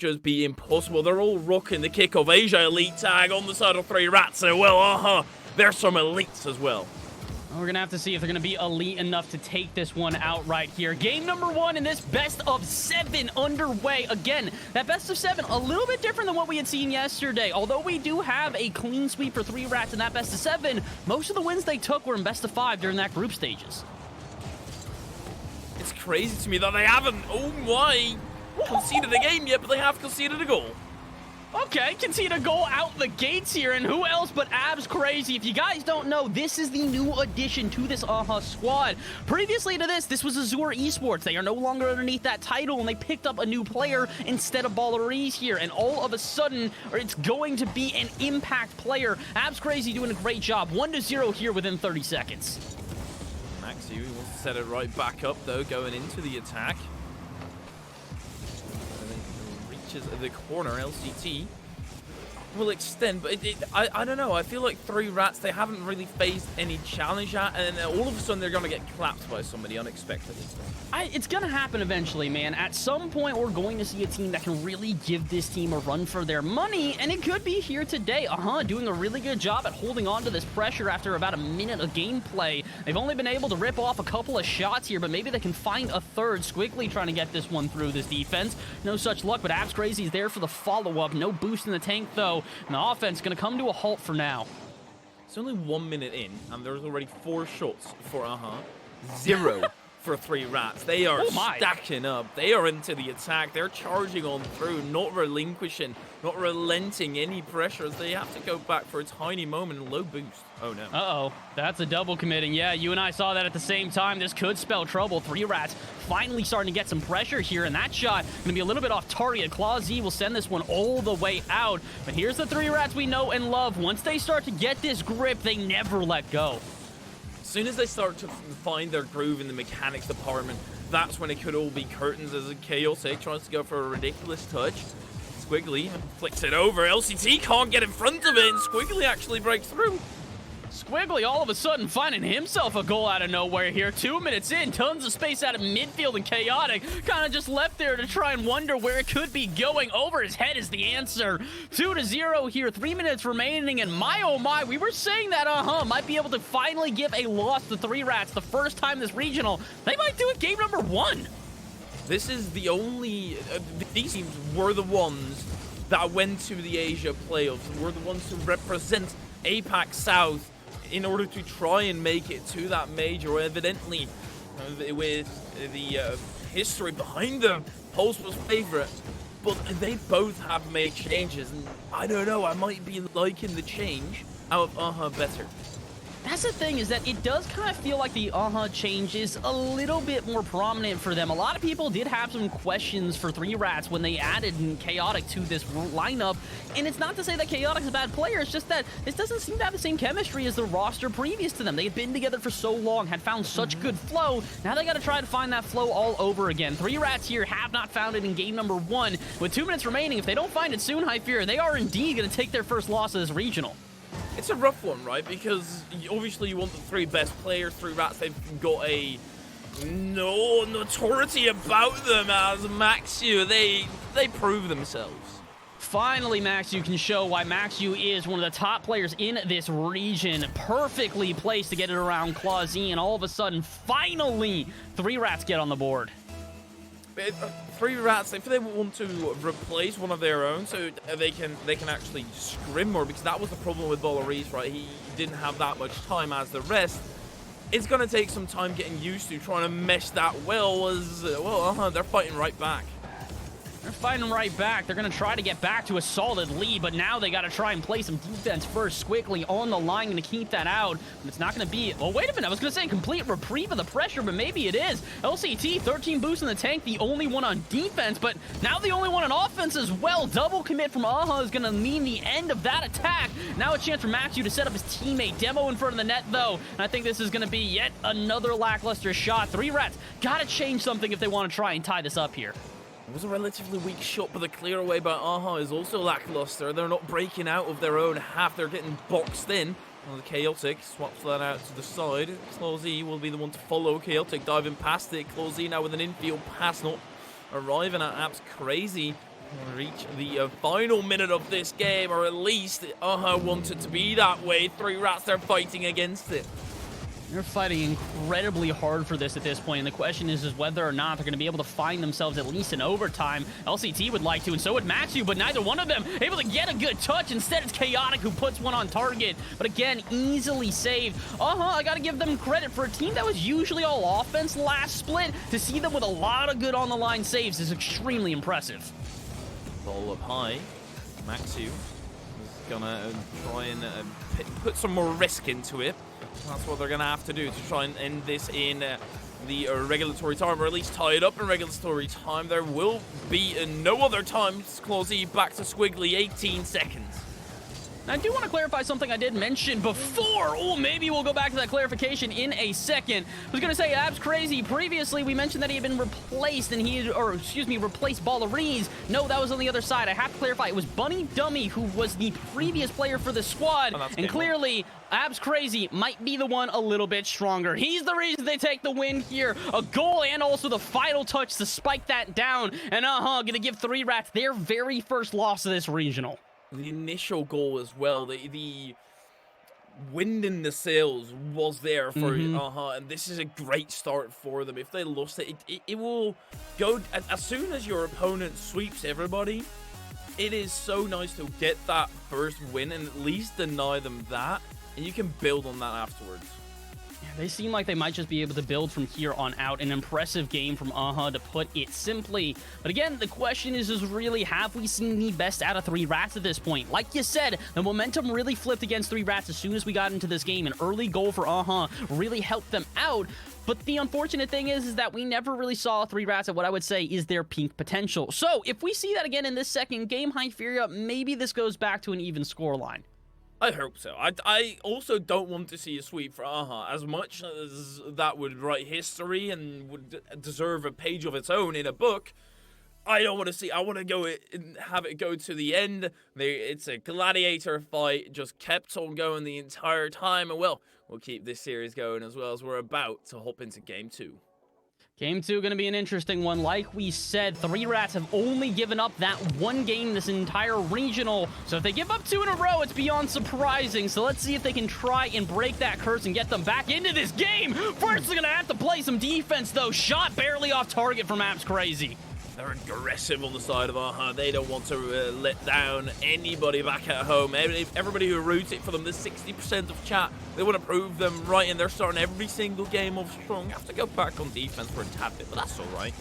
just be impossible. They're all rocking the kick of Asia elite tag on the side of 3 Rats. So, well, there's some elites as well. We're going to have to see if they're going to be elite enough to take this one out right here. Game number 1 in this best of 7 underway. Again, that best of 7, a little bit different than what we had seen yesterday. Although we do have a clean sweep for 3 Rats in that best of 7, most of the wins they took were in best of 5 during that group stages. It's crazy to me that they haven't, oh my, conceded a game yet, but they have conceded a goal. Okay, concede a goal out the gates here, and who else but Abs Crazy? If you guys don't know, this is the new addition to this squad. Previously to this was Azure Esports. They are no longer underneath that title, and they picked up a new player instead of Ballerese here, and all of a sudden, it's going to be an impact player. Abs Crazy doing a great job. 1-0 here within 30 seconds. Maxi wants to set it right back up, though, going into the attack. The corner, LCT will extend, but I don't know. I feel like 3 Rats, they haven't really faced any challenge yet, and then all of a sudden they're going to get clapped by somebody unexpectedly. It's going to happen eventually, man. At some point, we're going to see a team that can really give this team a run for their money, and it could be here today. Doing a really good job at holding on to this pressure after about a minute of gameplay. They've only been able to rip off a couple of shots here, but maybe they can find a third. Squiggly trying to get this one through this defense. No such luck, but Abs Crazy is there for the follow-up. No boost in the tank, though, and the offense is going to come to a halt for now. It's only 1 minute in, and there's already 4 shots for 0 for 3 Rats. They are stacking up. They are into the attack. They're charging on through, not relinquishing, not relenting any pressure as they have to go back for a tiny moment and low boost. Oh, no. Uh-oh. That's a double committing. Yeah, you and I saw that at the same time. This could spell trouble. 3 Rats finally starting to get some pressure here, and that shot going to be a little bit off target. Claw Z will send this one all the way out. But here's the 3 Rats we know and love. Once they start to get this grip, they never let go. As soon as they start to find their groove in the mechanics department, that's when it could all be curtains as a Chaotic tries to go for a ridiculous touch. Squiggly flicks it over. LCT can't get in front of it, and Squiggly actually breaks through. Squiggly all of a sudden finding himself a goal out of nowhere here. 2 minutes in, tons of space out of midfield, and Chaotic kind of just left there to try and wonder where it could be going. Over his head is the answer. 2-0 here, 3 minutes remaining, and my oh my, we were saying that might be able to finally give a loss to 3 Rats the first time this regional. They might do it game number 1. This is the only, these teams were the ones that went to the Asia playoffs, were the ones who represent APAC South in order to try and make it to that major. Evidently, with the history behind them, Pulse was favorite, but they both have made changes, and I don't know, I might be liking the change out of better. That's the thing, is that it does kind of feel like the change is a little bit more prominent for them. A lot of people did have some questions for 3 Rats when they added Chaotic to this lineup, and it's not to say that Chaotic's a bad player, it's just that this doesn't seem to have the same chemistry as the roster previous to them. They had been together for so long, had found such good flow, now they got to try to find that flow all over again. 3 Rats here have not found it in game number 1. With 2 minutes remaining, if they don't find it soon, I fear they are indeed going to take their first loss of this regional. It's a rough one, right? Because obviously you want the 3 best players. 3 Rats, they've got a notoriety about them as Maxu. They prove themselves. Finally, Maxu can show why Maxu is one of the top players in this region. Perfectly placed to get it around Claw Z, and all of a sudden, finally, 3 Rats get on the board. 3 Rats, if they want to replace one of their own, so they can actually scrim more, because that was the problem with Ballerese, right? He didn't have that much time as the rest. It's going to take some time getting used to trying to mesh that well, as they're fighting right back. They're fighting right back. They're going to try to get back to a solid lead, but now they got to try and play some defense first. Quickly on the line, going to keep that out. And it's not going to be... Oh, wait a minute. I was going to say a complete reprieve of the pressure, but maybe it is. LCT, 13 boosts in the tank, the only one on defense, but now the only one on offense as well. Double commit from is going to mean the end of that attack. Now a chance for Matthew to set up his teammate. Demo in front of the net, though. And I think this is going to be yet another lackluster shot. 3 Rats got to change something if they want to try and tie this up here. It was a relatively weak shot, but the clear away by is also lackluster. They're not breaking out of their own half. They're getting boxed in. Well, the Chaotic swaps that out to the side. Claw Z will be the one to follow. Chaotic diving past it. Claw Z now with an infield pass, not arriving at Abs Crazy. reach the final minute of this game, or at least want it to be that way. 3 Rats, they're fighting against it. They're fighting incredibly hard for this at this point, and the question is whether or not they're going to be able to find themselves at least in overtime. LCT would like to, and so would MATCH VOD, but neither one of them able to get a good touch. Instead, it's Chaotic who puts one on target, but again, easily saved. I got to give them credit for a team that was usually all offense last split. To see them with a lot of good on-the-line saves is extremely impressive. Ball up high. MATCH VOD is going to try and put some more risk into it. That's what they're going to have to do to try and end this in the regulatory time, or at least tie it up in regulatory time. There will be no other times. Clausey back to Squiggly, 18 seconds. Now, I do want to clarify something I did mention before. Oh, maybe we'll go back to that clarification in a second. I was going to say, Abs Crazy, previously we mentioned that he had been replaced, and replaced Ballerines. No, that was on the other side. I have to clarify, it was Bunny Dummy who was the previous player for the squad, and clearly, Abs Crazy might be the one a little bit stronger. He's the reason they take the win here. A goal and also the final touch to spike that down, and gonna give 3 Rats their very first loss of this regional. The initial goal as well, the wind in the sails was there for and this is a great start for them. If they lost it, it will go, as soon as your opponent sweeps everybody, it is so nice to get that first win and at least deny them that, and you can build on that afterwards. They seem like they might just be able to build from here on out. An impressive game from to put it simply. But again, the question is really, have we seen the best out of 3 Rats at this point? Like you said, the momentum really flipped against 3 Rats as soon as we got into this game. An early goal for really helped them out. But the unfortunate thing is that we never really saw 3 Rats at what I would say is their peak potential. So if we see that again in this second game, Hyperia, maybe this goes back to an even scoreline. I hope so. I also don't want to see a sweep for as much as that would write history and would deserve a page of its own in a book. I don't want to see. I want to go and have it go to the end. It's a gladiator fight, just kept on going the entire time, and well, we'll keep this series going as well as we're about to hop into Game 2. Game 2 going to be an interesting one. Like we said, 3 Rats have only given up that one game this entire regional. So if they give up 2 in a row, it's beyond surprising. So let's see if they can try and break that curse and get them back into this game. First, they're going to have to play some defense, though. Shot barely off target from Abs Crazy. They're aggressive on the side of They don't want to let down anybody back at home. Everybody who rooted for them, the 60% of chat, they want to prove them right, and they're starting every single game off strong. Have to go back on defense for a tad bit, but that's all right.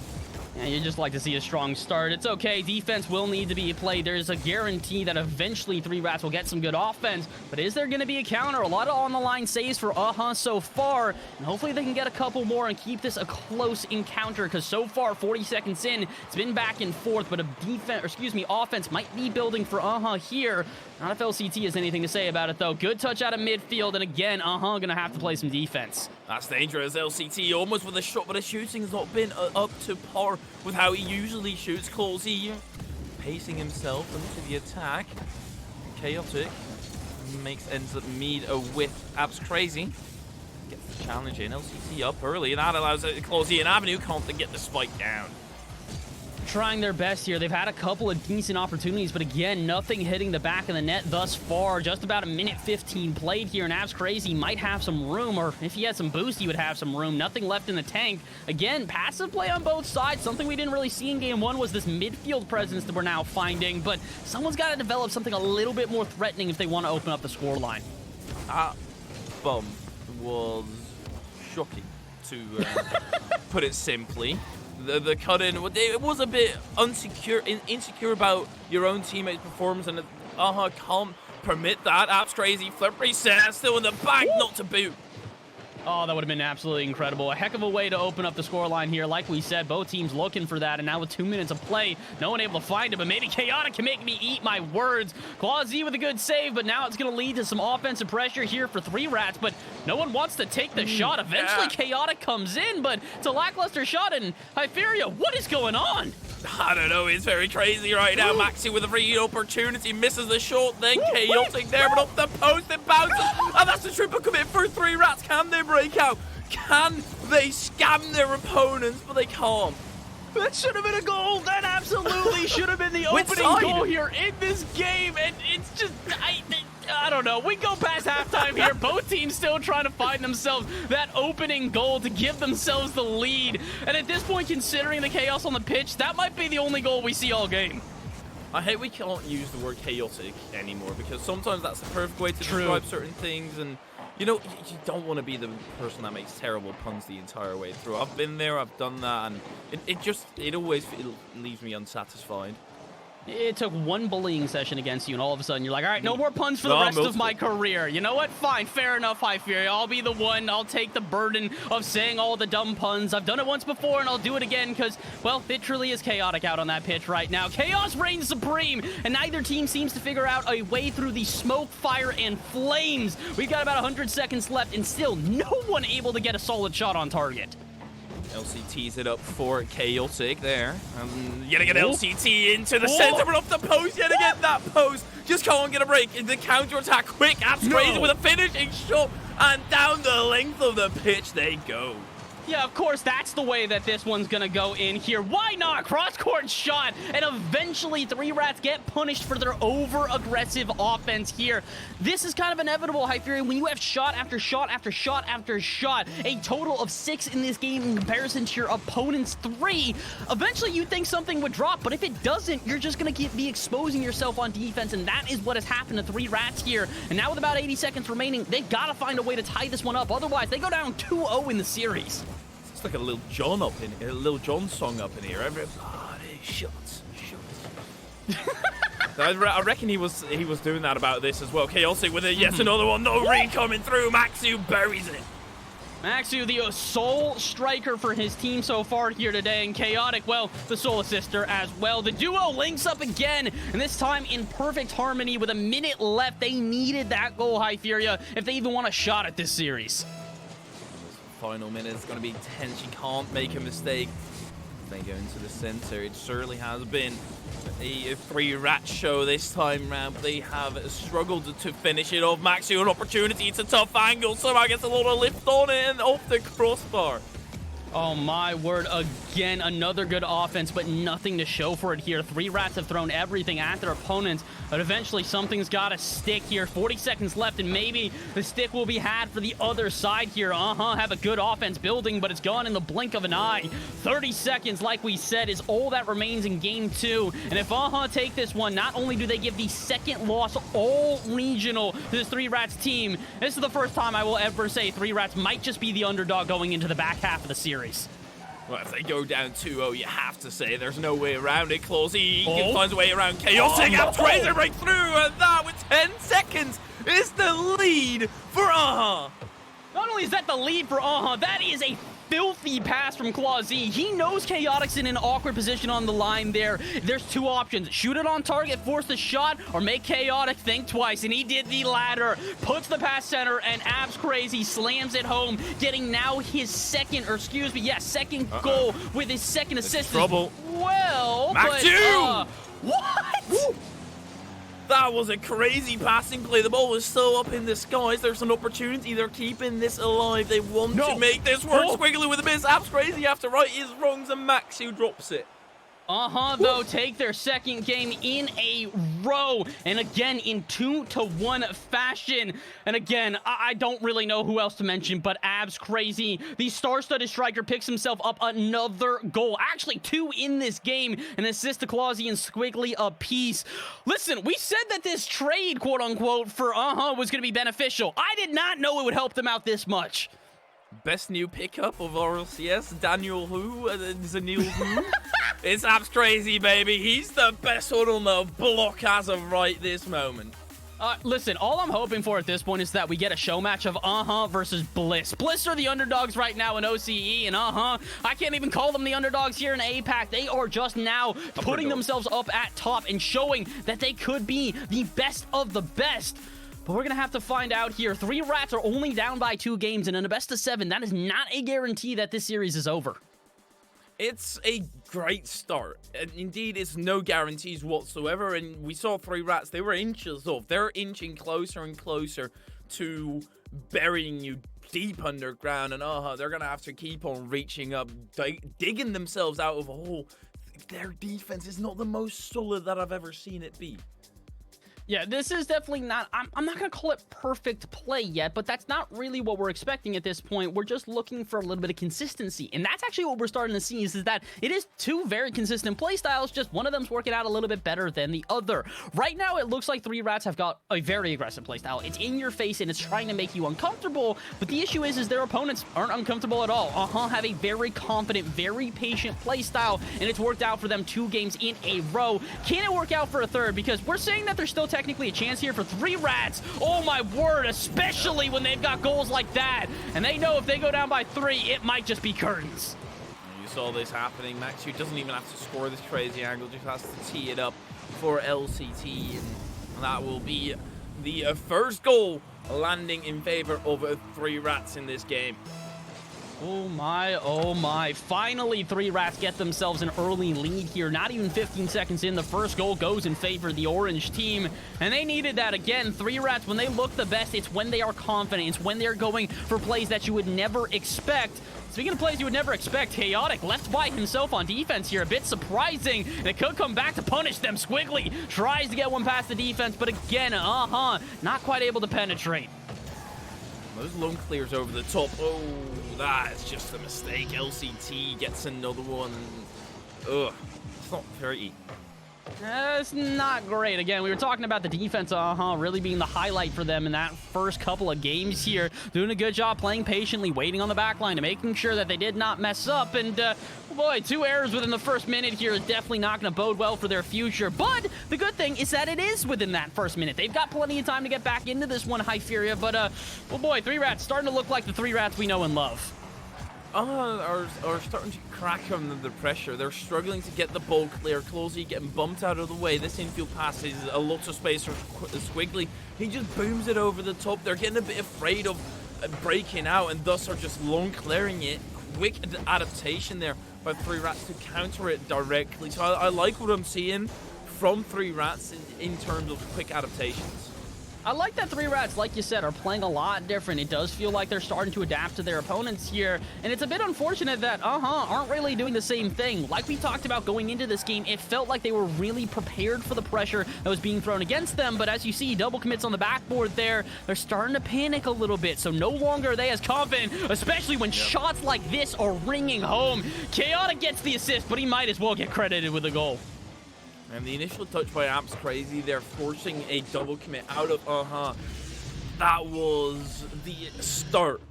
Yeah, you just like to see a strong start. It's okay. Defense will need to be played. There's a guarantee that eventually 3 Rats will get some good offense. But is there going to be a counter? A lot of on-the-line saves for so far. And hopefully they can get a couple more and keep this a close encounter. Because so far, 40 seconds in, it's been back and forth. But offense might be building for here. Not if LCT has anything to say about it, though. Good touch out of midfield. And again, going to have to play some defense. That's dangerous. LCT almost with a shot, but his shooting has not been up to par with how he usually shoots. Clausey pacing himself into the attack. Chaotic ends up meet with Abs Crazy. Gets the challenge in. LCT up early, and that allows Clausey an avenue. Can't get the spike down. Trying their best here. They've had a couple of decent opportunities, but again, nothing hitting the back of the net thus far. Just about a minute 15 played here, and Abs Crazy might have some room, or if he had some boost, he would have some room. Nothing left in the tank. Again, passive play on both sides. Something we didn't really see in Game 1 was this midfield presence that we're now finding, but someone's got to develop something a little bit more threatening if they want to open up the scoreline. That bump was shocking, to put it simply. The cut-in, it was a bit insecure about your own teammates' performance, and can't permit that. Abs Crazy, flip reset, still in the bag, not to boot. Oh, that would have been absolutely incredible. A heck of a way to open up the scoreline here. Like we said, both teams looking for that, and now with 2 minutes of play, no one able to find it, but maybe Chaotic can make me eat my words. Clausey with a good save, but now it's going to lead to some offensive pressure here for 3 Rats, but no one wants to take the shot. Eventually, Chaotic comes in, but it's a lackluster shot, and Hyperia, what is going on? I don't know, it's very crazy right now. Maxi with a free opportunity, misses the shot, then Chaotic there, but off the post, it bounces, and that's the triple commit for 3 Rats. Can they break out? Can they scam their opponents? But they can't. That should have been a goal. That absolutely should have been the Which opening side? goal here in this game. And it's just, I don't know. We go past halftime here. Both teams still trying to find themselves that opening goal to give themselves the lead. And at this point, considering the chaos on the pitch, that might be the only goal we see all game. I hate we can't use the word chaotic anymore because sometimes that's the perfect way to describe certain things. And, you know, you don't want to be the person that makes terrible puns the entire way through. I've been there, I've done that, and it always leaves me unsatisfied. It took one bullying session against you, and all of a sudden you're like, all right, no more puns for the rest of my career. You know what? Fine, fair enough, High Fury. I'll be the one. I'll take the burden of saying all the dumb puns. I've done it once before, and I'll do it again because, well, it truly is chaotic out on that pitch right now. Chaos reigns supreme, and neither team seems to figure out a way through the smoke, fire, and flames. We've got about 100 seconds left, and still no one able to get a solid shot on target. LCT's it up for Chaotic there. Yet again, LCT into the center, but off the post yet again. That post just can't get a break. The counter-attack quick. Abs crazy with a finishing shot. And down the length of the pitch they go. Yeah, of course, that's the way that this one's gonna go in here. Why not? Cross-court shot, and eventually 3 Rats get punished for their over-aggressive offense here. This is kind of inevitable, High Fury, when you have shot after shot after shot after shot, a total of 6 in this game in comparison to your opponent's 3. Eventually, you'd think something would drop, but if it doesn't, you're just gonna be exposing yourself on defense, and that is what has happened to 3 Rats here. And now with about 80 seconds remaining, they've gotta find a way to tie this one up. Otherwise, they go down 2-0 in the series. It's like a Lil Jon up in here, a Lil Jon song up in here. Everybody shots. I reckon he was doing that about this as well. Chaotic with it, yes, another one. No rain coming through. Maxu buries it. Maxu, the sole striker for his team so far here today, and Chaotic, well, the sole assister as well. The duo links up again, and this time in perfect harmony with a minute left. They needed that goal, High Furia, if they even want a shot at this series. Final minute is going to be tense. You can't make a mistake. They go into the center. It certainly has been a 3 Rat show this time round. They have struggled to finish it off. Maxi, an opportunity. It's a tough angle. Somehow gets a lot of lift on it and off the crossbar. Oh my word, again, another good offense, but nothing to show for it here. 3 Rats have thrown everything at their opponents, but eventually something's got to stick here. 40 seconds left, and maybe the stick will be had for the other side here. Have a good offense building, but it's gone in the blink of an eye. 30 seconds, like we said, is all that remains in Game 2. And if take this one, not only do they give the second loss all regional to this 3 Rats team, this is the first time I will ever say 3 Rats might just be the underdog going into the back half of the series. Well, if they go down 2-0, you have to say there's no way around it. Clausey can find a way around Chaotic. Razor break through, and that with 10 seconds is the lead for Not only is that the lead for that is a filthy pass from Clausey. He knows Chaotic's in an awkward position on the line there. There's 2 options. Shoot it on target, force the shot, or make Chaotic think twice, and he did the latter. Puts the pass center, and Abs Crazy slams it home, getting now his second goal with his second assist. Trouble. Well, Max what? Woo. That was a crazy passing play. The ball was still up in the skies. There's an opportunity. They're keeping this alive. They want to make this work. Squiggly with a miss. Abs Crazy after right his wrongs, and Maxu drops it. Though, take their second game in a row, and again in 2-1 fashion. And again, I don't really know who else to mention, but Abs Crazy, the star-studded striker, picks himself up another goal. Actually, 2 in this game, an assist to Clausey and Squiggly apiece. Listen, we said that this trade, quote-unquote, for was going to be beneficial. I did not know it would help them out this much. Best new pickup of RLCS, Daniel Who, Zanil Who. It's Abs Crazy, baby. He's the best one on the block as of right this moment. Listen, all I'm hoping for at this point is that we get a show match of versus Bliss. Bliss are the underdogs right now in OCE, and I can't even call them the underdogs here in APAC. They are just now putting themselves up at top and showing that they could be the best of the best. But we're going to have to find out here. 3 Rats are only down by 2 games, and in a best of 7, that is not a guarantee that this series is over. It's a great start. And indeed, it's no guarantees whatsoever. And we saw 3 Rats. They were inches off. They're inching closer and closer to burying you deep underground, and they're gonna have to keep on reaching up, digging themselves out of a hole. Their defense is not the most solid that I've ever seen it be. Yeah, this is definitely not, I'm not going to call it perfect play yet, but that's not really what we're expecting at this point. We're just looking for a little bit of consistency, and that's actually what we're starting to see is that it is two very consistent play styles, just one of them's working out a little bit better than the other. Right now, it looks like 3 Rats have got a very aggressive play style. It's in your face, and it's trying to make you uncomfortable, but the issue is their opponents aren't uncomfortable at all. Have a very confident, very patient play style, and it's worked out for them 2 games in a row. Can it work out for a third? Because we're saying that there's still technically a chance here for 3 Rats. Oh my word, especially when they've got goals like that. And they know if they go down by 3, it might just be curtains. You saw this happening. MATCH VOD doesn't even have to score this crazy angle, just has to tee it up for LCT. And that will be the first goal landing in favor of 3 Rats in this game. Oh my. Finally, 3 Rats get themselves an early lead here. Not even 15 seconds in, the first goal goes in favor of the orange team. And they needed that again. 3 Rats, when they look the best, it's when they are confident. It's when they're going for plays that you would never expect. Speaking of plays you would never expect, Chaotic left by himself on defense here. A bit surprising. And it could come back to punish them. Squiggly tries to get one past the defense, but again, not quite able to penetrate. Those lone clears over the top. Oh, that's just a mistake. LCT gets another one. Ugh, it's not pretty. It's not great. Again, we were talking about the defense, really being the highlight for them in that first couple of games here. Doing a good job playing patiently, waiting on the back line, and making sure that they did not mess up. And, boy, 2 errors within the first minute here is definitely not going to bode well for their future. But the good thing is that it is within that first minute. They've got plenty of time to get back into this one, Hypheria. But, oh boy, 3 Rats starting to look like the 3 Rats we know and love. Are starting to crack under the pressure. They're struggling to get the ball clear. Closey getting bumped out of the way. This infield pass is a lot of space for Squiggly. He just booms it over the top. They're getting a bit afraid of breaking out and thus are just long clearing it. Quick adaptation there by 3 Rats to counter it directly. So I like what I'm seeing from 3 Rats in terms of quick adaptations. I like that 3 Rats, like you said, are playing a lot different. It does feel like they're starting to adapt to their opponents here, and it's a bit unfortunate that, aren't really doing the same thing. Like we talked about going into this game, it felt like they were really prepared for the pressure that was being thrown against them, but as you see, double commits on the backboard there, they're starting to panic a little bit, so no longer are they as confident, especially when shots like this are ringing home. Chaotic gets the assist, but he might as well get credited with a goal. And the initial touch by App's crazy. They're forcing a double commit out of That was the start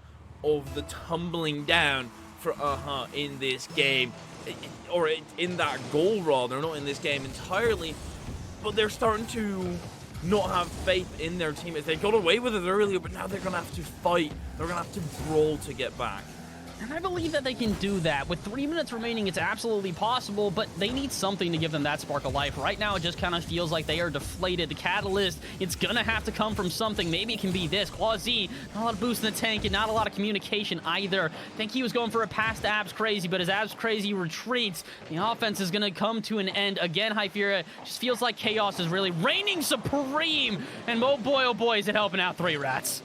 of the tumbling down for in this game. Or in that goal, rather. Not in this game entirely. But they're starting to not have faith in their teammates. They got away with it earlier, but now they're going to have to fight. They're going to have to brawl to get back. And I believe that they can do that. With 3 minutes remaining, it's absolutely possible, but they need something to give them that spark of life. Right now, it just kind of feels like they are deflated. The catalyst, it's going to have to come from something. Maybe it can be this. Quasi, not a lot of boost in the tank and not a lot of communication either. I think he was going for a pass to Abs Crazy, but as Abs Crazy retreats, the offense is going to come to an end. Again, Hypheria just feels like chaos is really reigning supreme. And oh boy, is it helping out 3 Rats.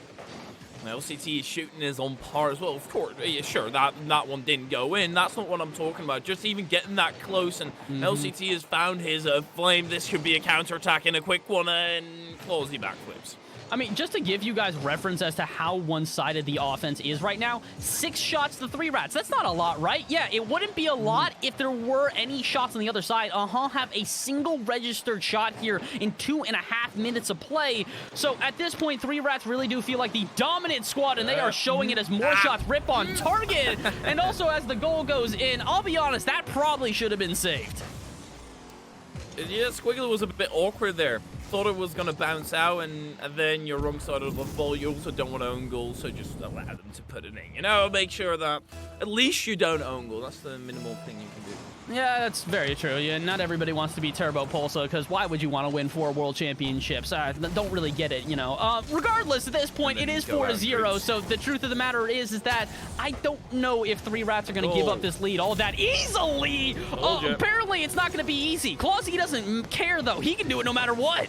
LCT is shooting is on par as well. Of course, yeah, sure, that one didn't go in. That's not what I'm talking about. Just even getting that close, and LCT has found his flame. This should be a counterattack in a quick one, and Clausey backflips. I mean, just to give you guys reference as to how one-sided the offense is right now, 6 shots to 3 Rats. That's not a lot, right? Yeah, it wouldn't be a lot if there were any shots on the other side. Have a single registered shot here in 2.5 minutes of play. So at this point, 3 Rats really do feel like the dominant squad, and they are showing it as more shots rip on target. And also as the goal goes in, I'll be honest, that probably should have been saved. Yeah, Squiggly was a bit awkward there. Thought it was going to bounce out, and then you're wrong side of the ball. You also don't want to own goal, so just allow them to put it in. You know, make sure that at least you don't own goal. That's the minimal thing you can do. Yeah, that's very true. Yeah, not everybody wants to be Turbo Pulsa, because why would you want to win 4 World Championships? Don't really get it, you know. Regardless, at this point, it is 4-0, so the truth of the matter is that I don't know if 3 Rats are going to give up this lead all that easily. Apparently, it's not going to be easy. Clausey doesn't care, though. He can do it no matter what.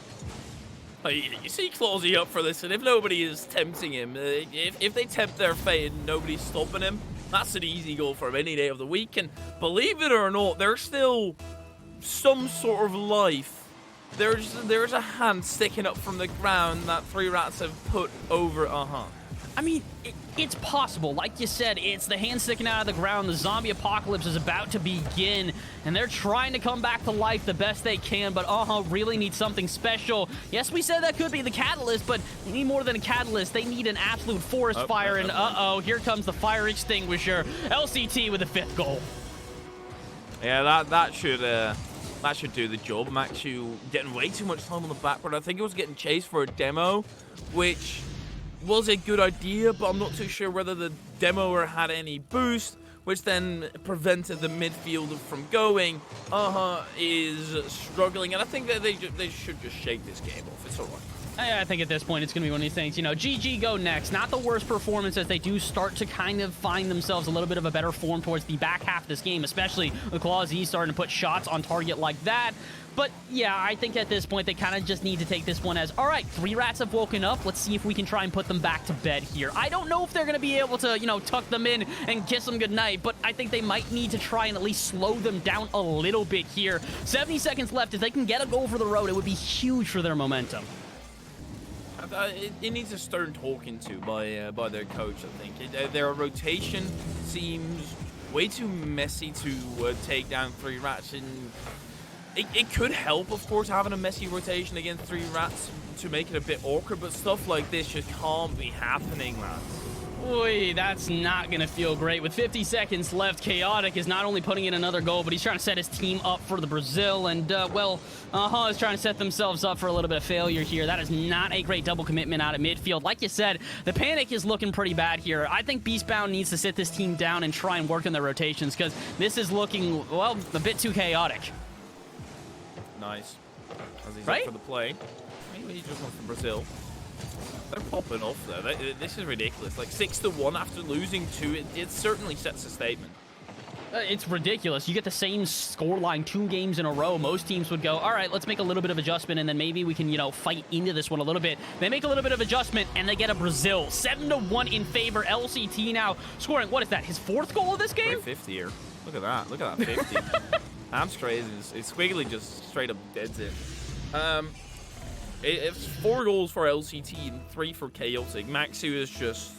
You see Clausy up for this, and if nobody is tempting him, if they tempt their fate and nobody's stopping him, that's an easy goal for him any day of the week. And believe it or not, there's still some sort of life. There's a hand sticking up from the ground that 3rats have put over. I mean, it's possible. Like you said, it's the hand sticking out of the ground. The zombie apocalypse is about to begin, and they're trying to come back to life the best they can, but really need something special. Yes, we said that could be the catalyst, but they need more than a catalyst. They need an absolute forest fire, and here comes the fire extinguisher. LCT with the 5th goal. Yeah, that should do the job. Maxu getting way too much time on the backboard. I think it was getting chased for a demo, which was a good idea, but I'm not too sure whether the demoer had any boost, which then prevented the midfielder from going. Is struggling, and I think that they should just shake this game off. It's all right. I think at this point it's going to be one of these things, GG go next. Not the worst performance as they do start to kind of find themselves a little bit of a better form towards the back half of this game, especially with Clausy starting to put shots on target like that. But yeah, I think at this point they kind of just need to take this one as, all right, 3rats have woken up. Let's see if we can try and put them back to bed here. I don't know if they're going to be able to, tuck them in and kiss them goodnight, but I think they might need to try and at least slow them down a little bit here. 70 seconds left. If they can get a goal for the road, it would be huge for their momentum. It needs a stern talking to by their coach, I think. Their rotation seems way too messy to take down 3Rats, and it could help, of course, having a messy rotation against 3Rats to make it a bit awkward, but stuff like this just can't be happening, man. Boy, that's not going to feel great. With 50 seconds left, Chaotic is not only putting in another goal, but he's trying to set his team up for the Brazil, and, is trying to set themselves up for a little bit of failure here. That is not a great double commitment out of midfield. Like you said, the panic is looking pretty bad here. I think Beastbound needs to sit this team down and try and work on their rotations, because this is looking, well, a bit too chaotic. Nice. As he's right? up for the play. Maybe he just wants from Brazil. They're popping off, though. This is ridiculous. Like, 6-1 after losing 2, it certainly sets a statement. It's ridiculous. You get the same scoreline 2 games in a row. Most teams would go, all right, let's make a little bit of adjustment, and then maybe we can, fight into this one a little bit. They make a little bit of adjustment, and they get a Brazil. 7-1 in favor. LCT now scoring, what is that, his 4th goal of this game? 50 here. Look at that. Look at that 50. That's crazy. It's Squiggly just straight up deads it. It's 4 goals for LCT and 3 for Chaotic. Maxu is just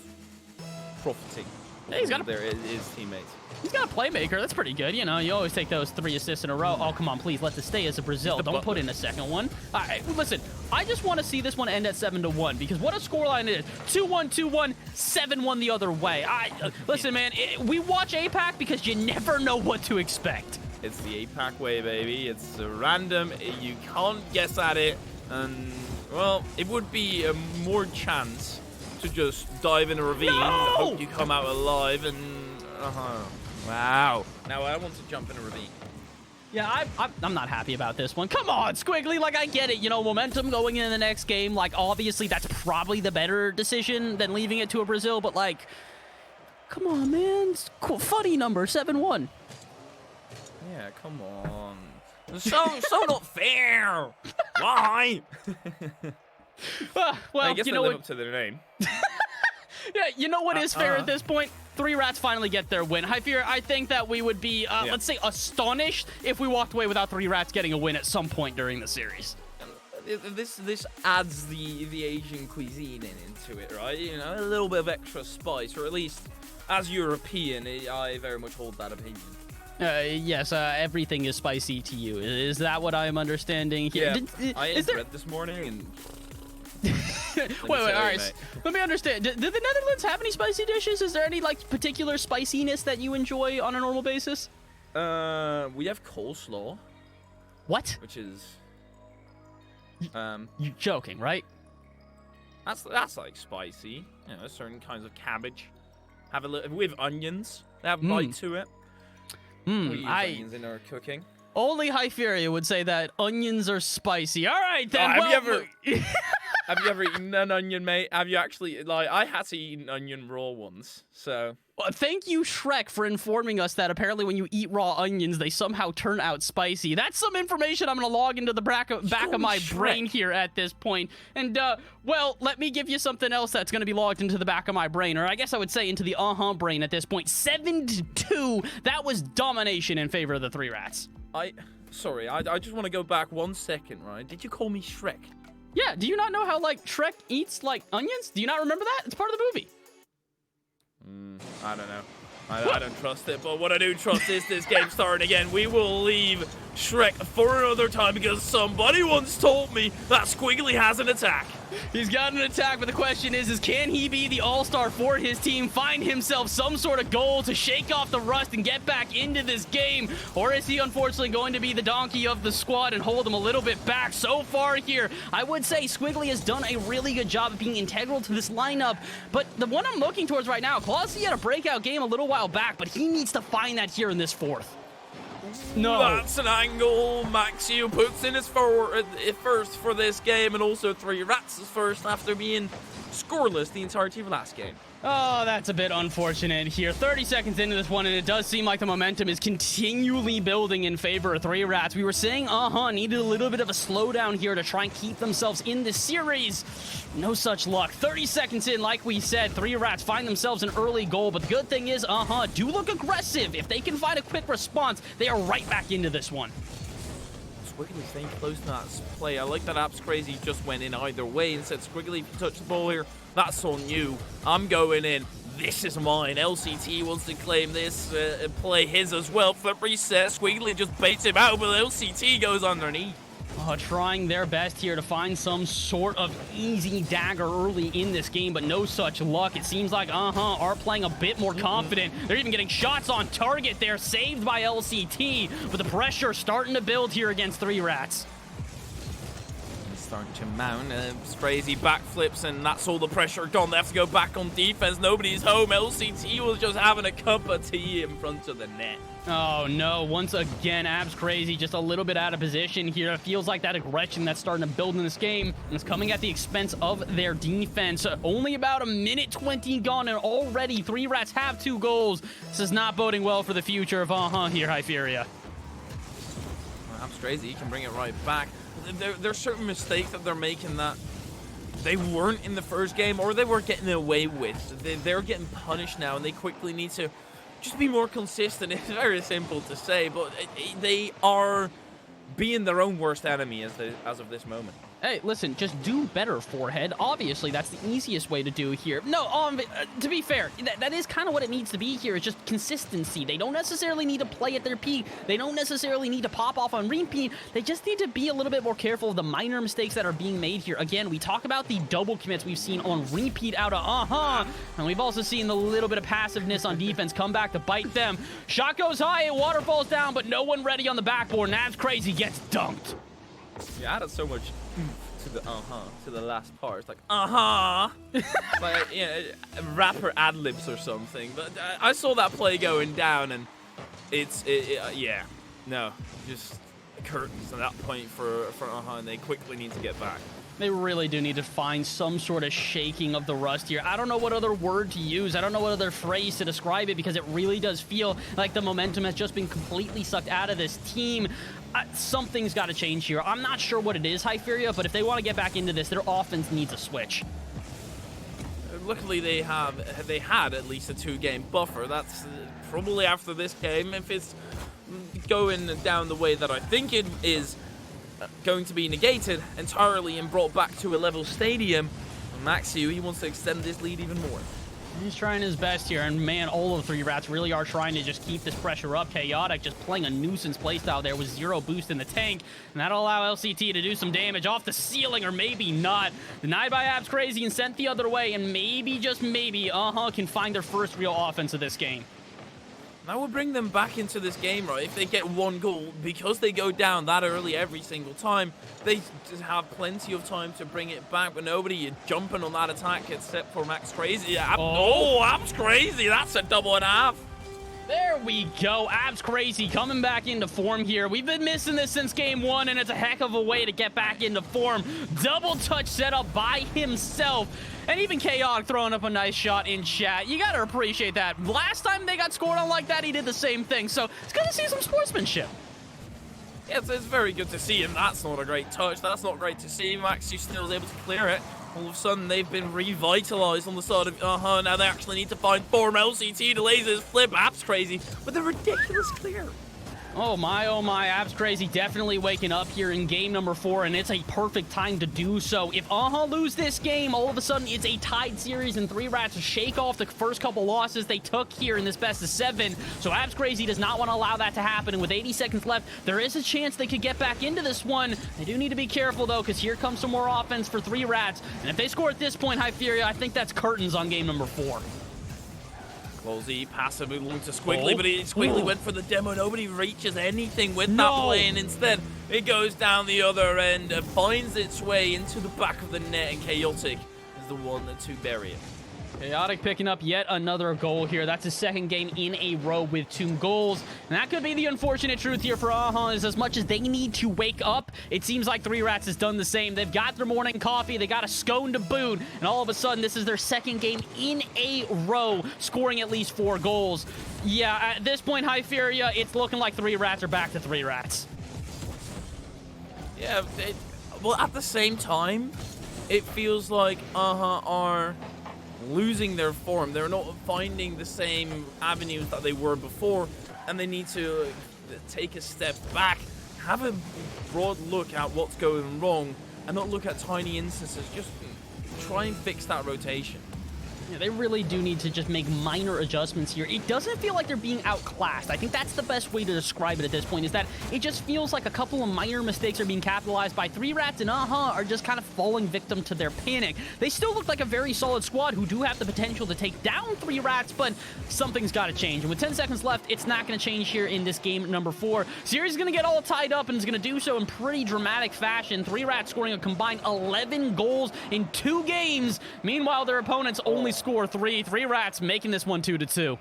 profiting. Hey, he's got his teammates. He's got a playmaker. That's pretty good. You always take those 3 assists in a row. Oh, come on, please let this stay as a Brazil. Don't put in a second one. Listen, I just want to see this one end at 7-1, because what a scoreline it is. 2-1, 2-1, 7-1 the other way. Listen, man, we watch APAC because you never know what to expect. It's the APAC way, baby. It's random. You can't guess at it. And, well, it would be a more chance to just dive in a ravine, hope you come out alive, and wow. Now I want to jump in a ravine. Yeah, I'm not happy about this one. Come on, Squiggly, like, I get it. Momentum going into the next game. Like, obviously, that's probably the better decision than leaving it to a Brazil, but, like, come on, man. It's cool. Funny number, 7-1. Yeah, come on. So not fair. Why? Well, I guess they live up to their name. Yeah, you know what is fair at this point? 3Rats finally get their win. Hyphear, I think that we would be, let's say, astonished if we walked away without 3Rats getting a win at some point during the series. This adds the Asian cuisine into it, right? A little bit of extra spice, or at least as European, I very much hold that opinion. Yes, everything is spicy to you. Is that what I'm understanding here? Yeah, I ate bread this morning and... wait, all right. Let me understand. Do the Netherlands have any spicy dishes? Is there any, like, particular spiciness that you enjoy on a normal basis? We have coleslaw. What? Which is... You're joking, right? That's like spicy. Certain kinds of cabbage. Have a little... We have onions. They have bite to it. We use onions in our cooking. Only Hypheria would say that onions are spicy. All right, then. Have you ever... Have you ever eaten an onion, mate? Have you actually, like, I had to eat an onion raw once, so. Well, thank you, Shrek, for informing us that apparently when you eat raw onions, they somehow turn out spicy. That's some information I'm going to log into the back of my brain here at this point. And, well, let me give you something else that's going to be logged into the back of my brain, or I guess I would say into the brain at this point. 7-2, that was domination in favor of the Three Rats. Sorry, I just want to go back 1 second, right? Did you call me Shrek? Yeah, do you not know how, like, Shrek eats, like, onions? Do you not remember that? It's part of the movie. I don't know. I don't trust it, but what I do trust is this game starting again. We will leave Shrek for another time because somebody once told me that Squiggly has an attack. He's got an attack, but the question is can he be the all-star for his team, find himself some sort of goal to shake off the rust and get back into this game? Or is he unfortunately going to be the donkey of the squad and hold them a little bit back? So far here, I would say Squiggly has done a really good job of being integral to this lineup, but the one I'm looking towards right now, Clausy had a breakout game a little while back, but he needs to find that here in this fourth. No. That's an angle. Maxio puts in his first for this game, and also Three Rats' first after being scoreless the entirety of last game. Oh, that's a bit unfortunate here. 30 seconds into this one, and it does seem like the momentum is continually building in favor of Three Rats. We were saying, needed a little bit of a slowdown here to try and keep themselves in this series. No such luck. 30 seconds in, like we said, Three Rats find themselves an early goal, but the good thing is, do look aggressive. If they can find a quick response, they are right back into this one. Squiggly staying close to that play. I like that Apps Crazy just went in either way and said, Squiggly, if you touch the ball here, that's on you. I'm going in. This is mine. LCT wants to claim this, play his as well. Flip reset. Squiggly just baits him out, but LCT goes underneath. Trying their best here to find some sort of easy dagger early in this game, but no such luck. It seems like are playing a bit more confident. They're even getting shots on target there, saved by LCT, but the pressure starting to build here against Three Rats. Starting to mount. Crazy backflips, and that's all the pressure gone. They have to go back on defense. Nobody's home. LCT was just having a cup of tea in front of the net. Oh no, once again, Abs Crazy just a little bit out of position here. It feels like that aggression that's starting to build in this game is coming at the expense of their defense. Only about a minute 20 gone, and already Three Rats have 2 goals. This is not boding well for the future of here, Hyperia. Abs Crazy can bring it right back. There's certain mistakes that they're making that they weren't in the first game, or they were getting away with. They're getting punished now, and they quickly need to just be more consistent. It's very simple to say, but they are being their own worst enemy as of this moment. Hey, listen, just do better, Forehead. Obviously, that's the easiest way to do here. No, to be fair, that is kind of what it needs to be here. It's just consistency. They don't necessarily need to play at their peak. They don't necessarily need to pop off on repeat. They just need to be a little bit more careful of the minor mistakes that are being made here. Again, we talk about the double commits we've seen on repeat out of and we've also seen the little bit of passiveness on defense come back to bite them. Shot goes high, water falls down, but no one ready on the backboard. Abs Crazy gets dunked. You added so much to the last part. It's like like, you know, rapper ad-libs or something. But I saw that play going down, and yeah, no, just curtains at that point for and they quickly need to get back. They really do need to find some sort of shaking of the rust here. I don't know what other word to use. I don't know what other phrase to describe it, because it really does feel like the momentum has just been completely sucked out of this team. Something's got to change here. I'm not sure what it is, Hyperia, but if they want to get back into this, their offense needs a switch. Luckily, they had at least a 2-game buffer. That's probably after this game. If it's going down the way that I think it is going to be negated entirely and brought back to a level stadium, Maxio, he wants to extend this lead even more. He's trying his best here, and man, all of Three Rats really are trying to just keep this pressure up. Chaotic just playing a nuisance playstyle there with 0 boost in the tank, and that'll allow LCT to do some damage off the ceiling, or maybe not. Denied by Abs Crazy and sent the other way, and maybe, just maybe, can find their first real offense of this game. That will bring them back into this game, right? If they get 1 goal, because they go down that early every single time, they just have plenty of time to bring it back, but nobody jumping on that attack except for Max Crazy. Abs Crazy, that's a double and a half. There we go. Abs Crazy coming back into form here. We've been missing this since game 1, and it's a heck of a way to get back into form. Double touch setup by himself. And even Chaotic throwing up a nice shot in chat. You got to appreciate that. Last time they got scored on like that, he did the same thing. So it's good to see some sportsmanship. Yeah, it's very good to see him. That's not a great touch. That's not great to see. Maxi still is able to clear it. All of a sudden, they've been revitalized on the side of now they actually need to find form. LCT delays his flip. Abs Crazy with a ridiculous clear. Oh my, Abs Crazy definitely waking up here in game number 4, and it's a perfect time to do so. If lose this game, all of a sudden it's a tied series, and 3 Rats shake off the first couple losses they took here in this best of 7. So Abs Crazy does not want to allow that to happen, and with 80 seconds left, there is a chance they could get back into this one. They do need to be careful, though, because here comes some more offense for 3 Rats, and if they score at this point, Hypheria, I think that's curtains on game number 4. Closey passively along to Squiggly, but Squiggly went for the demo. Nobody reaches anything with that play, and instead it goes down the other end and finds its way into the back of the net, and Chaotic is the one to bury it. Chaotic picking up yet another goal here. That's his second game in a row with 2 goals. And that could be the unfortunate truth here for is as much as they need to wake up, it seems like 3 Rats has done the same. They've got their morning coffee, they got a scone to boot, and all of a sudden this is their second game in a row, scoring at least 4 goals. Yeah, at this point, Hypheria, it's looking like 3 Rats are back to 3 Rats. Yeah, well, at the same time, it feels like are losing their form. They're not finding the same avenues that they were before, and they need to take a step back, have a broad look at what's going wrong, and not look at tiny instances. Just try and fix that rotation. Yeah, they really do need to just make minor adjustments here. It doesn't feel like they're being outclassed. I think that's the best way to describe it at this point, is that it just feels like a couple of minor mistakes are being capitalized by 3 Rats, and are just kind of falling victim to their panic. They still look like a very solid squad who do have the potential to take down 3 Rats, but something's got to change. And with 10 seconds left, it's not going to change here in this game number 4. Series is going to get all tied up, and is going to do so in pretty dramatic fashion. 3 Rats scoring a combined 11 goals in 2 games. Meanwhile, their opponents only score 3. 3 Rats making this one 2-2.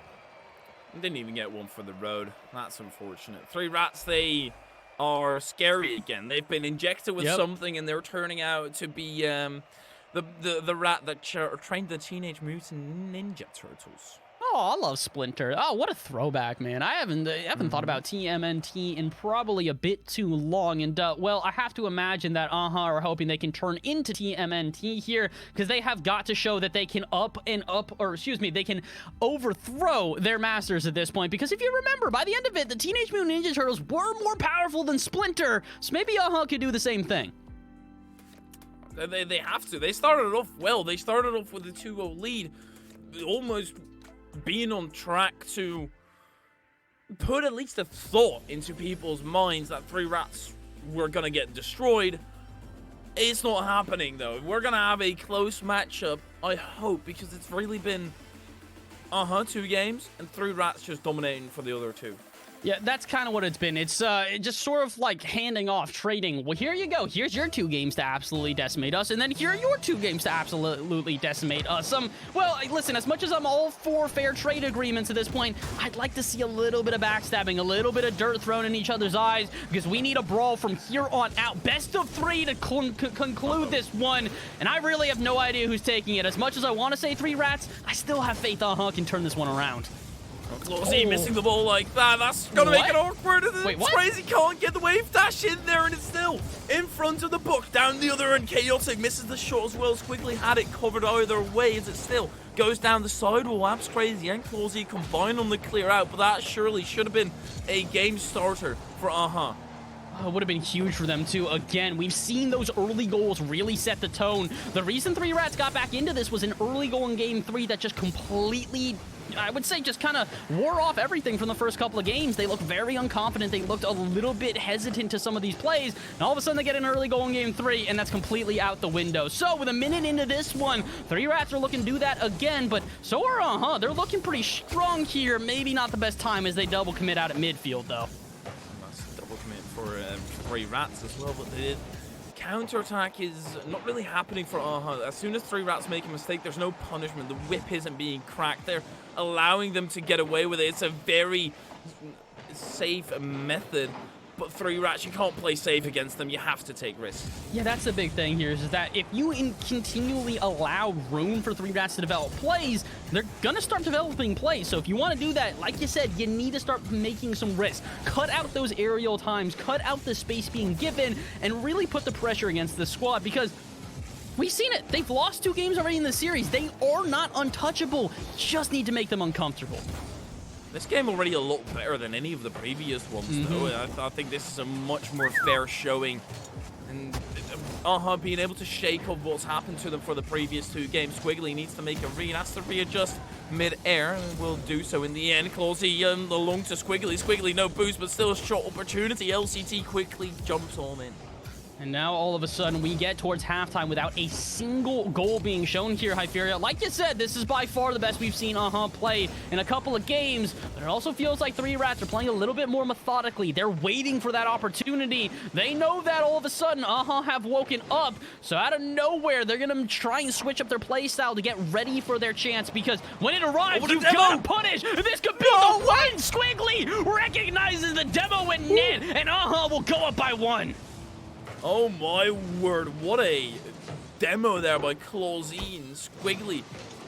Didn't even get one for the road. That's unfortunate. 3 Rats, they are scary again. They've been injected with something, and they're turning out to be the rat that trained the Teenage Mutant Ninja Turtles. Oh, I love Splinter. Oh, what a throwback, man. I haven't thought about TMNT in probably a bit too long. And, well, I have to imagine that are hoping they can turn into TMNT here, because they have got to show that they can they can overthrow their masters at this point. Because if you remember, by the end of it, the Teenage Mutant Ninja Turtles were more powerful than Splinter. So maybe could do the same thing. They have to. They started off well. They started off with a 2-0 lead, almost being on track to put at least a thought into people's minds that 3 Rats were going to get destroyed. It's not happening, though. We're going to have a close matchup, I hope, because it's really been 2 games, and 3 Rats just dominating for the other 2. Yeah, that's kind of what it's been. It's just sort of like handing off, trading. Well, here you go. Here's your 2 games to absolutely decimate us, and then here are your 2 games to absolutely decimate us. Well, listen, as much as I'm all for fair trade agreements at this point, I'd like to see a little bit of backstabbing, a little bit of dirt thrown in each other's eyes, because we need a brawl from here on out. Best of 3 to conclude this one, and I really have no idea who's taking it. As much as I want to say 3 Rats, I still have faith can turn this one around. Closey missing the ball like that. That's going to make it awkward. Wait, what? Crazy can't get the wave dash in there, and it's still in front of the book. Down the other end, Chaotic misses the shot as well. Quickly had it covered either way, as it still goes down the sidewall. Abs Crazy and Closey combine on the clear out, but that surely should have been a game starter for Oh, it would have been huge for them, too. Again, we've seen those early goals really set the tone. The reason 3 Rats got back into this was an early goal in Game 3 that just completely, I would say, just kind of wore off everything from the first couple of games. They looked very unconfident. They looked a little bit hesitant to some of these plays. And all of a sudden, they get an early goal in Game 3, and that's completely out the window. So, with a minute into this one, 3 Rats are looking to do that again, but so are They're looking pretty strong here. Maybe not the best time as they double commit out at midfield, though. Double commit for 3 Rats as well, but they did counterattack is not really happening for AHA. As soon as 3 Rats make a mistake, there's no punishment. The whip isn't being cracked. They're allowing them to get away with it. It's a very safe method. But 3 Rats, you can't play safe against them. You have to take risks. Yeah, that's the big thing here, is that if you continually allow room for 3 Rats to develop plays, they're going to start developing plays. So if you want to do that, like you said, you need to start making some risks. Cut out those aerial times, cut out the space being given, and really put the pressure against the squad, because we've seen it. They've lost 2 games already in the series. They are not untouchable. Just need to make them uncomfortable. This game already a lot better than any of the previous ones, though. I think this is a much more fair showing. And AHA being able to shake off what's happened to them for the previous 2 games. Squiggly needs to make a read, has to readjust mid-air, and will do so in the end. Clawsy along to Squiggly. Squiggly, no boost, but still a shot opportunity. LCT quickly jumps on in. And now, all of a sudden, we get towards halftime without a single goal being shown here, Hyperia. Like you said, this is by far the best we've seen AHA play in a couple of games, but it also feels like 3 Rats are playing a little bit more methodically. They're waiting for that opportunity. They know that all of a sudden AHA have woken up, so out of nowhere, they're going to try and switch up their play style to get ready for their chance, because when it arrives, you've got to punish. This could be the one. Squiggly recognizes the demo in net, and AHA will go up by 1. Oh my word, what a demo there by Clawsy and Squiggly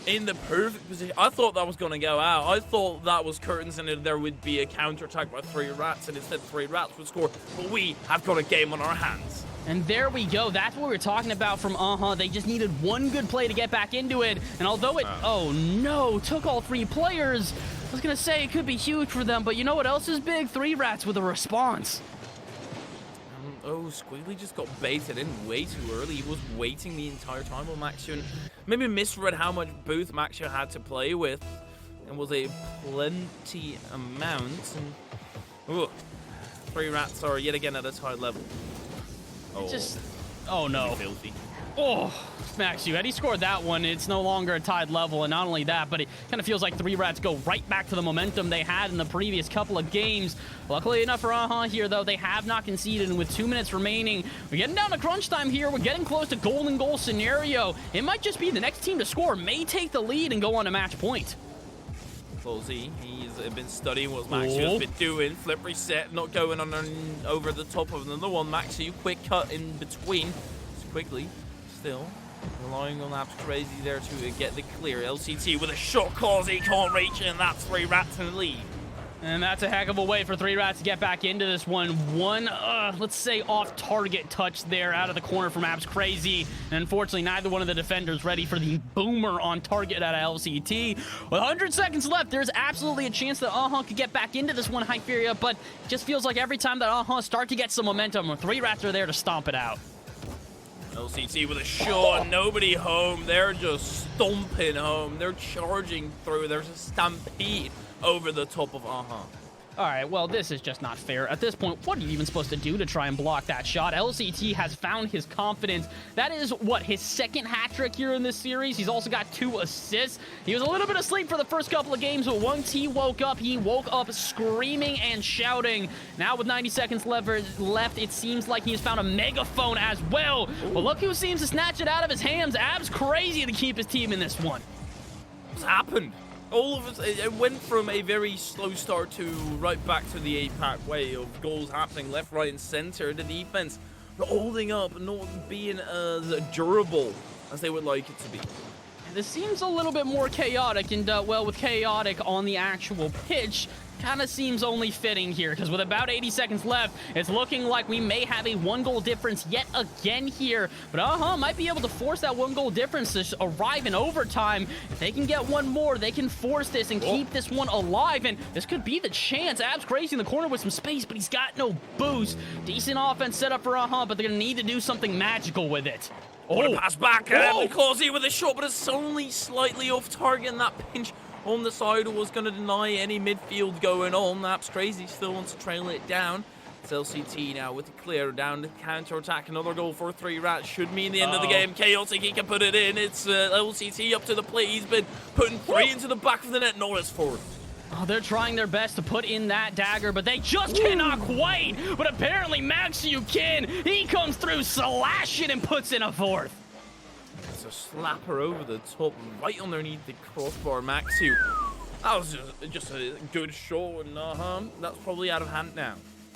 in the perfect position. I thought that was going to go out. I thought that was curtains and there would be a counterattack by 3 Rats, and instead 3 Rats would score. But we have got a game on our hands. And there we go. That's what we're talking about from AHA. They just needed one good play to get back into it. And although it, oh no, took all 3 players, I was going to say it could be huge for them. But you know what else is big? 3 Rats with a response. Oh, Squiggly just got baited in way too early. He was waiting the entire time on Maxio, and maybe misread how much booth Maxio had to play with, and was a plenty amount. And 3 Rats are yet again at a high level. Oh no. Filthy. Oh, Maxio, had he scored that one, it's no longer a tied level, and not only that, but it kind of feels like 3 Rats go right back to the momentum they had in the previous couple of games. Luckily enough for AHA here, though, they have not conceded, and with 2 minutes remaining, we're getting down to crunch time here. We're getting close to golden goal scenario. It might just be the next team to score may take the lead and go on to match point. Clawsy, he's been studying what Maxio's been doing. Flip reset, not going on over the top of another one. Maxio, quick cut in between. Just quickly, still relying on Apps Crazy there to get the clear. LCT with a shot, Clawsy can't reach, and that's 3 Rats in the lead. And that's a heck of a way for 3 Rats to get back into this one. One, let's say, off-target touch there out of the corner from Apps Crazy. And unfortunately, neither one of the defenders ready for the boomer on target out of LCT. With 100 seconds left, there's absolutely a chance that AHA could get back into this one, Hyperia, but it just feels like every time that AHA start to get some momentum, 3 Rats are there to stomp it out. LCT with a shot, nobody home. They're just stomping home. They're charging through. There's a stampede over the top of AHA. All right, well, this is just not fair. At this point, what are you even supposed to do to try and block that shot? LCT has found his confidence. That is, what, his 2nd hat trick here in this series? He's also got 2 assists. He was a little bit asleep for the first couple of games, but once he woke up screaming and shouting. Now with 90 seconds left, it seems like he's found a megaphone as well. But look who seems to snatch it out of his hands. Abs Crazy to keep his team in this one. What's happened? All of it went from a very slow start to right back to the APAC way of goals happening left, right, and center. The defense not holding up, not being as durable as they would like it to be. This seems a little bit more chaotic, and well, with chaotic on the actual pitch, kind of seems only fitting here, because with about 80 seconds left, it's looking like we may have a 1-goal difference yet again here. But AHA might be able to force that 1-goal difference to arrive in overtime. If they can get one more, they can force this and keep this one alive, and this could be the chance. Abs Crazy in the corner with some space, but he's got no boost. Decent offense set up for AHA, but they're going to need to do something magical with it. What a pass back, Clawsy with a shot, but it's only slightly off target, and that pinch on the side was going to deny any midfield going on. Apps Crazy still wants to trail it down. It's LCT now with the clear down to counter-attack. Another goal for 3 Rats should mean the end of the game. Chaotic, he can put it in. It's LCT up to the plate. He's been putting 3 into the back of the net. No, it's 4. Oh, they're trying their best to put in that dagger, but they just cannot quite. But apparently Maxiu can. He comes through, slashing and puts in a fourth. It's a slapper over the top, right underneath the crossbar. Maxiu. That was just a good shot, and that's probably out of hand now.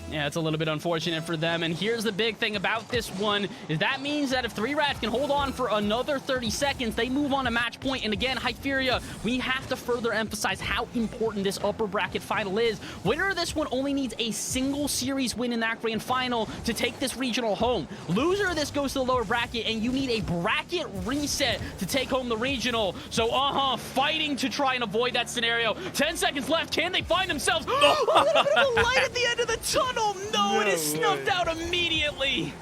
Yeah, it's a little bit unfortunate for them. And here's the big thing about this one, is that means that if 3Rats can hold on for another 30 seconds, they move on to match point. And again, Hyperia, we have to further emphasize how important this upper bracket final is. Winner of this one only needs a single series win in that grand final to take this regional home. Loser of this goes to the lower bracket, and you need a bracket reset to take home the regional. So, fighting to try and avoid that scenario. 10 seconds left. Can they find themselves? A little bit of a light at the end of the tunnel. No, it is snuffed out immediately.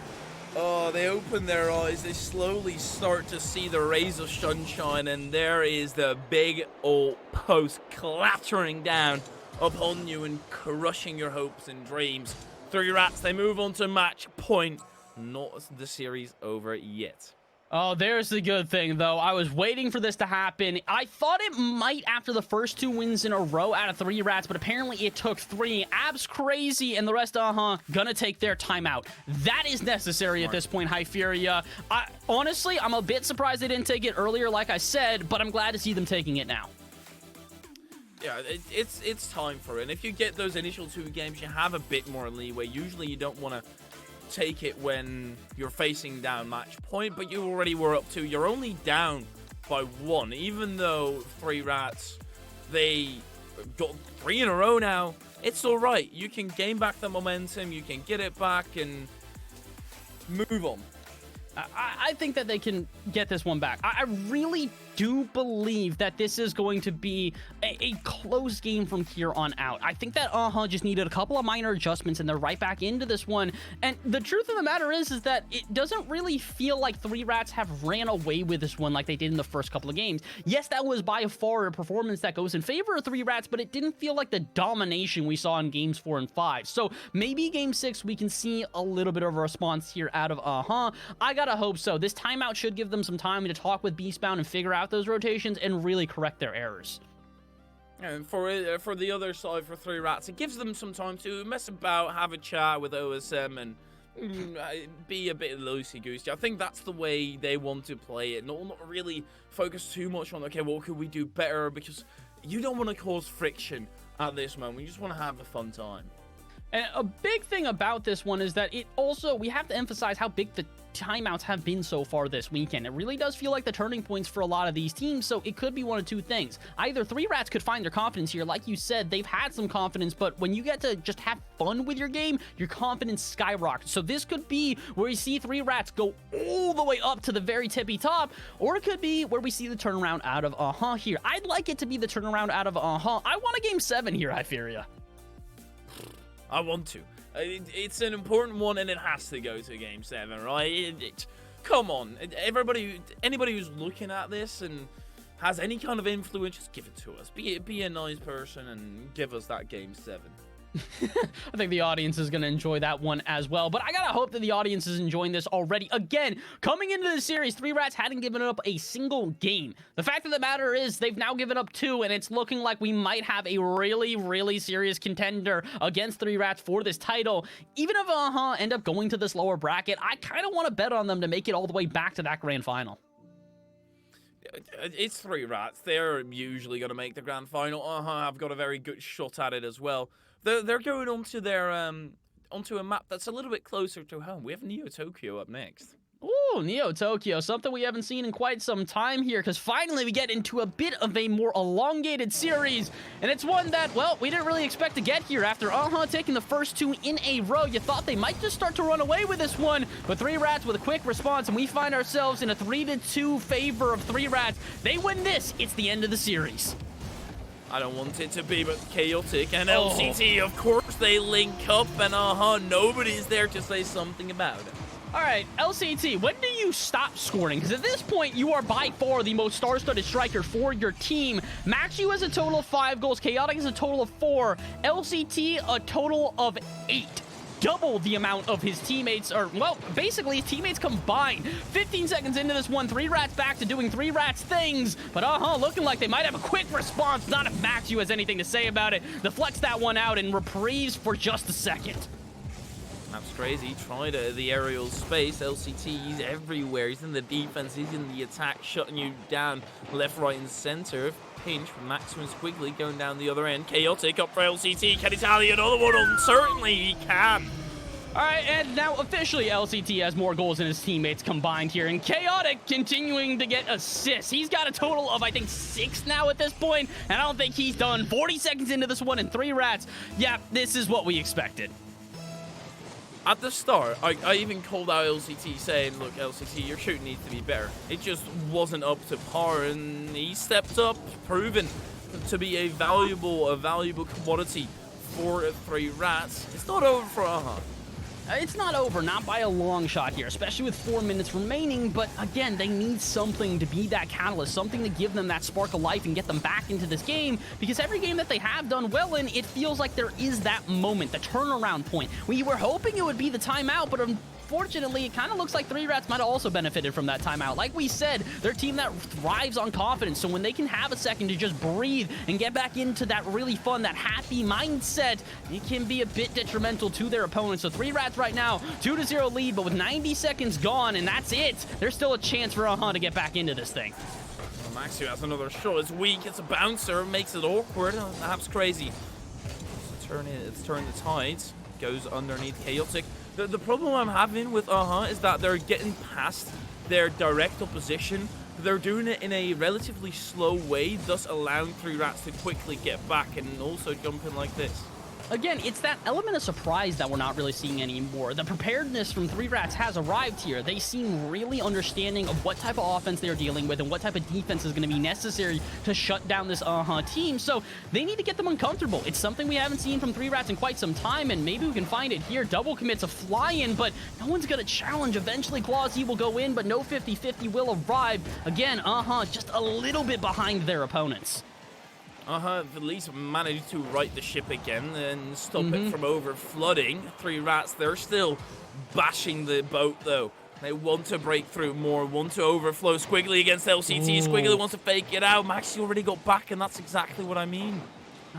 Oh, they open their eyes. They slowly start to see the rays of sunshine, and there is the big old post clattering down upon you and crushing your hopes and dreams. 3Rats, they move on to match point. Not the series over yet. Oh, there's the good thing, though. I was waiting for this to happen. I thought it might after the first 2 wins in a row out of 3Rats, but apparently it took 3. Abs crazy, and the rest, gonna take their timeout. That is necessary at this point, Hyperia. Honestly, I'm a bit surprised they didn't take it earlier, like I said, but I'm glad to see them taking it now. Yeah, it's time for it. And if you get those initial 2 games, you have a bit more leeway. Usually you don't want to take it when you're facing down match point, but you already were up 2. You're only down by 1, even though 3Rats, they got 3 in a row now. It's all right. You can gain back the momentum, you can get it back and move on. I think that they can get this one back. I really do believe that this is going to be a close game from here on out. I think that just needed a couple of minor adjustments, and they're right back into this one. And the truth of the matter is that it doesn't really feel like 3Rats have ran away with this one like they did in the first couple of games. Yes, that was by far a performance that goes in favor of 3Rats, but it didn't feel like the domination we saw in games 4 and 5. So maybe game 6 we can see a little bit of a response here out of I gotta hope so. This timeout should give them some time to talk with Beastbound and figure out those rotations and really correct their errors. And for the other side, for 3Rats, it gives them some time to mess about, have a chat with OSM, and be a bit loosey-goosey. I think that's the way they want to play it. Not really focus too much on, okay, what could we do better? Because you don't want to cause friction at this moment. You just want to have a fun time. And a big thing about this one is that we have to emphasize how big the timeouts have been so far this weekend. It really does feel like the turning points for a lot of these teams, so it could be one of 2 things. Either 3Rats could find their confidence here. Like you said, they've had some confidence, but when you get to just have fun with your game, your confidence skyrockets. So this could be where you see 3Rats go all the way up to the very tippy top, or it could be where we see the turnaround out of here. I'd like it to be the turnaround out of I want a game 7 here, Hyperia. I want to. It's an important one, and it has to go to game 7, right? Come on, anybody who's looking at this and has any kind of influence, just give it to us. Be a nice person and give us that game 7. I think the audience is going to enjoy that one as well, but I gotta hope that the audience is enjoying this already. Again, coming into the series, 3Rats hadn't given up a single game. The fact of the matter is they've now given up 2, and it's looking like we might have a really, really serious contender against 3Rats for this title. Even if end up going to this lower bracket, I kind of want to bet on them to make it all the way back to that grand final. It's 3Rats. They're usually going to make the grand final. I've got a very good shot at it as well. They're going onto their onto a map that's a little bit closer to home. We have Neo Tokyo up next. Ooh, Neo Tokyo, something we haven't seen in quite some time here, because finally we get into a bit of a more elongated series, and it's one that, well, we didn't really expect to get here after taking the first 2 in a row. You thought they might just start to run away with this one, but 3Rats with a quick response, and we find ourselves in a 3-2 favor of 3Rats. They win this, it's the end of the series. I don't want it to be, but chaotic. And LCT, of course, they link up, and nobody's there to say something about it. All right, LCT, when do you stop scoring? Because at this point, you are by far the most star-studded striker for your team. Maxiu has a total of 5 goals. Chaotic has a total of 4. LCT, a total of 8. double the amount of his teammates, or, well, basically his teammates combined. 15 seconds into this one, 3Rats back to doing 3Rats things, but looking like they might have a quick response. Not if MATCH VOD has anything to say about it. Deflects that one out and reprieves for just a second. That's crazy. Tried the aerial space. LCT, he's everywhere. He's in the defense. He's in the attack, shutting you down left, right, and center. Pinch from Maximum Squiggly going down the other end. Chaotic up for LCT. Can he tally another one on? Certainly he can. All right, and now officially LCT has more goals than his teammates combined here, and Chaotic continuing to get assists. He's got a total of, I think, 6 now at this point, and I don't think he's done. 40 seconds into this one and 3Rats. Yeah, this is what we expected. At the start, I even called out LCT saying, look, LCT, your shooting needs to be better. It just wasn't up to par, and he stepped up, proven to be a valuable commodity for 3Rats. It's not over for AHA. It's not over, not by a long shot here, especially with 4 minutes remaining, but again, they need something to be that catalyst, something to give them that spark of life and get them back into this game, because every game that they have done well in, it feels like there is that moment, the turnaround point. We were hoping it would be the timeout, but unfortunately, it kind of looks like 3Rats might have also benefited from that timeout. Like we said, they're a team that thrives on confidence, so when they can have a second to just breathe and get back into that really fun, that happy mindset, it can be a bit detrimental to their opponents. So 3Rats right now, 2-0 lead, but with 90 seconds gone, and that's it. There's still a chance for AHA to get back into this thing. Well, Maxi has another shot. It's weak. It's a bouncer. Makes it awkward. Perhaps crazy. It's turn the tides. Goes underneath Chaotic. The problem I'm having with AHA is that they're getting past their direct opposition. They're doing it in a relatively slow way, thus allowing 3Rats to quickly get back and also jump in like this. Again, it's that element of surprise that we're not really seeing anymore. The preparedness from 3Rats has arrived here. They seem really understanding of what type of offense they're dealing with and what type of defense is going to be necessary to shut down this AHA team. So they need to get them uncomfortable. It's something we haven't seen from 3Rats in quite some time, and maybe we can find it here. Double commits a fly-in, but no one's going to challenge. Eventually, Clawzy will go in, but no 50-50 will arrive. Again, AHA just a little bit behind their opponents. At least managed to right the ship again and stop it from over-flooding. 3Rats, they're still bashing the boat, though. They want to break through more, want to overflow. Squiggly against LCT. Ooh. Squiggly wants to fake it out. Maxi already got back, and that's exactly what I mean.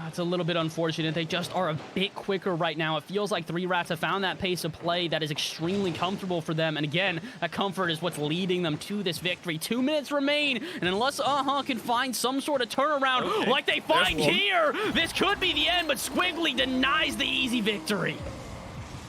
It's a little bit unfortunate. They just are a bit quicker right now. It feels like 3Rats have found that pace of play that is extremely comfortable for them. And again, that comfort is what's leading them to this victory. 2 minutes remain, and unless AHA can find some sort of turnaround like they find here, this could be the end, but Squiggly denies the easy victory.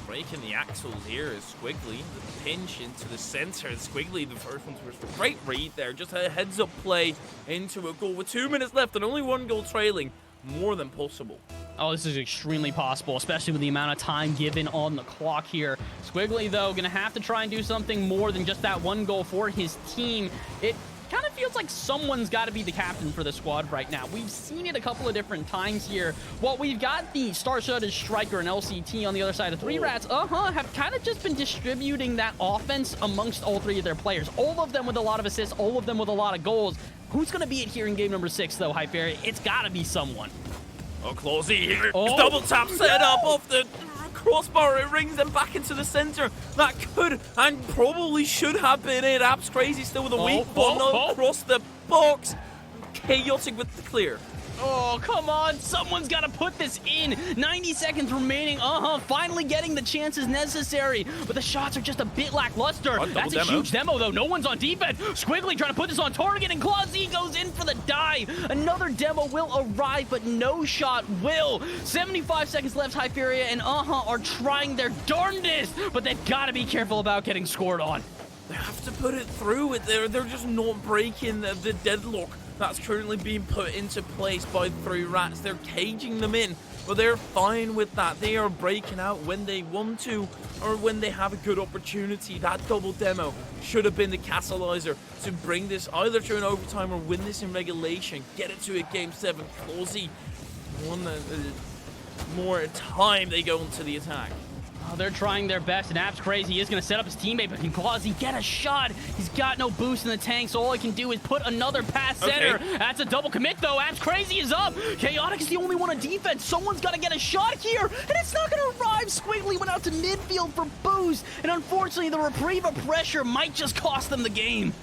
Breaking the axles here is Squiggly. The pinch into the center. Squiggly, the first one was a great read there. Just a heads-up play into a goal with 2 minutes left and only 1 goal trailing. More than possible. Oh, this is extremely possible, especially with the amount of time given on the clock here. Squiggly, though, going to have to try and do something more than just that 1 goal for his team. It kind of feels like someone's got to be the captain for the squad right now. We've seen it a couple of different times here. Well, we've got the star-studded striker and LCT on the other side of 3Rats. Have kind of just been distributing that offense amongst all 3 of their players. All of them with a lot of assists, all of them with a lot of goals. Who's going to be it here in game number 6, though, Hyperia? It's got to be someone. Oh, Clawzy here. Double tap set up off the crossbar. It rings them back into the center. That could and probably should have been it. Apps Crazy still with a weak ball across the box. Chaotic with the clear. Oh, come on. Someone's got to put this in. 90 seconds remaining. Finally getting the chances necessary. But the shots are just a bit lackluster. That's a huge demo, though. No one's on defense. Squiggly trying to put this on target, and Clawzy goes in for the dive. Another demo will arrive, but no shot will. 75 seconds left, Hyperia, and are trying their darndest, but they've got to be careful about getting scored on. They have to put it through. They're just not breaking the deadlock that's currently being put into place by 3Rats. They're caging them in, but they're fine with that. They are breaking out when they want to or when they have a good opportunity. That double demo should have been the catalyzer to bring this either to an overtime or win this in regulation. Get it to a game 7. Clawzy, one more time they go into the attack. Oh, they're trying their best, and App's crazy. He is going to set up his teammate, but can Clausy get a shot? He's got no boost in the tank, so all he can do is put another pass center. That's a double commit, though. App's crazy is up. Chaotic is the only one on defense. Someone's got to get a shot here, and it's not going to arrive. Squiggly went out to midfield for boost, and unfortunately, the reprieve of pressure might just cost them the game.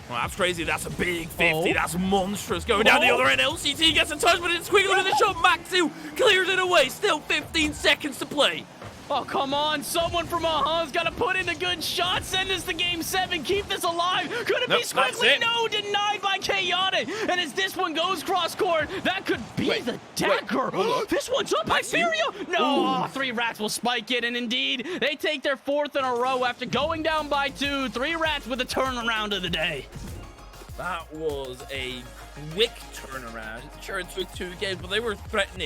Well, that's crazy. That's a big 50. That's monstrous. Going down the other end. LCT gets a touch, but it's Squiggly with a shot. Maxu clears it away. Still 15 seconds to play. Oh, come on. Someone from Aha's got to put in a good shot. Send us to game 7. Keep this alive. Could it be Squiggly? No, denied by Chaotic. And as this one goes cross-court, that could be the dagger. This one's up by Furia. No, 3 Rats will spike it. And indeed, they take their 4th in a row after going down by 2. 3 Rats with a turnaround of the day. That was a quick turnaround. Sure, it took 2 games, but they were threatening